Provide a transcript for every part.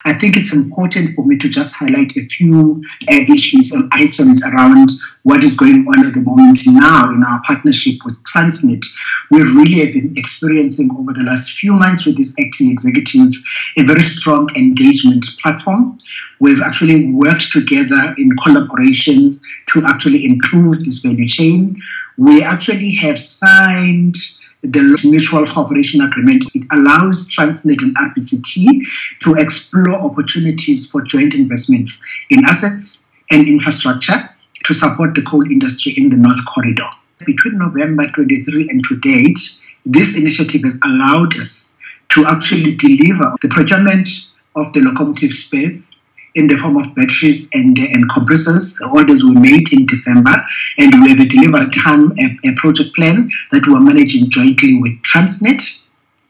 I think it's important for me to just highlight a few issues and items around what is going on at the moment now in our partnership with Transnet. We really have been experiencing over the last few months with this acting executive a very strong engagement platform. We've actually worked together in collaborations to actually improve this value chain. We actually have signed the mutual cooperation agreement. It allows Transnet and RBCT to explore opportunities for joint investments in assets and infrastructure to support the coal industry in the North Corridor. Between November 23 and to date, this initiative has allowed us to actually deliver the procurement of the locomotive space in the form of batteries and compressors. The orders were made in December, and we have delivered a project plan that we are managing jointly with Transnet.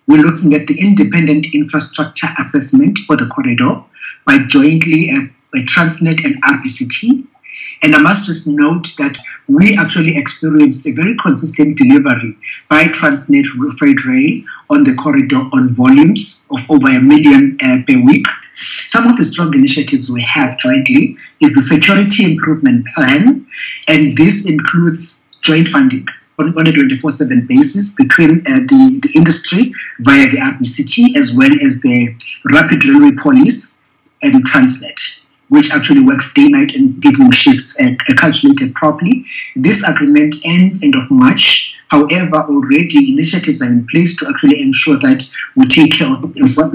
We're looking at the independent infrastructure assessment for the corridor by jointly Transnet and RBCT. And I must just note that we actually experienced a very consistent delivery by Transnet Freight Rail on the corridor on volumes of over 1 million per week. Some of the strong initiatives we have jointly is the security improvement plan, and this includes joint funding on a 24/7 basis between the industry via the RBCT as well as the Rapid Railway Police and Transnet, which actually works day, night, and evening shifts calculated properly. This agreement ends end of March. However, already initiatives are in place to actually ensure that we take care of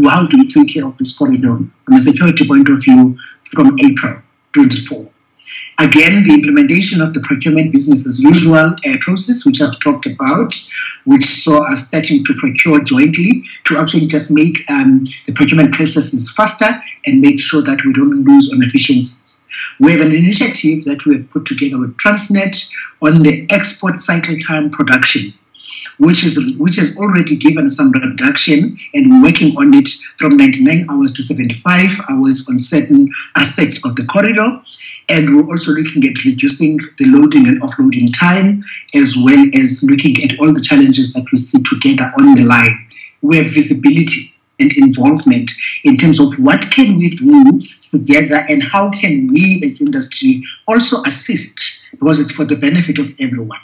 how do we take care of this corridor from a security point of view from April 24. Again, the implementation of the procurement business as usual process, which I've talked about, which saw us starting to procure jointly to actually just make the procurement processes faster and make sure that we don't lose on efficiencies. We have an initiative that we have put together with Transnet on the export cycle time production, which has already given some reduction, and we're working on it from 99 hours to 75 hours on certain aspects of the corridor. And we're also looking at reducing the loading and offloading time, as well as looking at all the challenges that we see together on the line. We have visibility and involvement in terms of what can we do together and how can we as industry also assist, because it's for the benefit of everyone.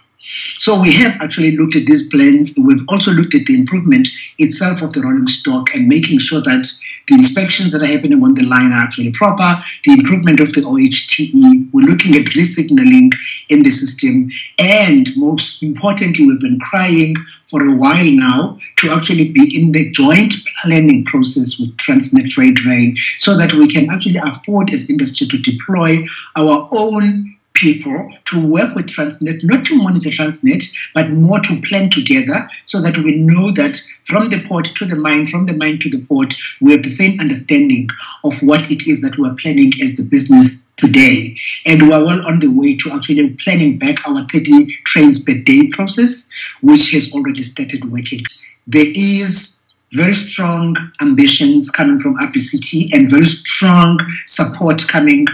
So we have actually looked at these plans. We've also looked at the improvement itself of the rolling stock and making sure that the inspections that are happening on the line are actually proper, the improvement of the OHTE. We're looking at resignaling in the system. And most importantly, we've been crying for a while now to actually be in the joint planning process with Transnet Freight Rail so that we can actually afford as industry to deploy our own people to work with Transnet, not to monitor Transnet, but more to plan together so that we know that from the port to the mine, from the mine to the port, we have the same understanding of what it is that we're planning as the business today. And we're well on the way to actually planning back our 30 trains per day process, which has already started working. There is very strong ambitions coming from RBCT and very strong support coming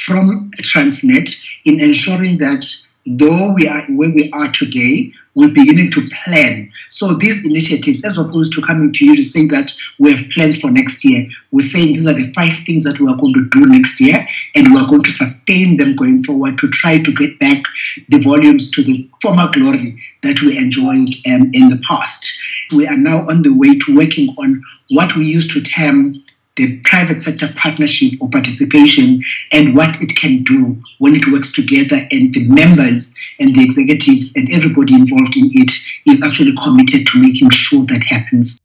from Transnet in ensuring that though we are where we are today, we're beginning to plan. So these initiatives, as opposed to coming to you to say that we have plans for next year, we're saying these are the 5 things that we are going to do next year, and we're going to sustain them going forward to try to get back the volumes to the former glory that we enjoyed in the past. We are now on the way to working on what we used to term the private sector partnership or participation and what it can do when it works together, and the members and the executives and everybody involved in it is actually committed to making sure that happens.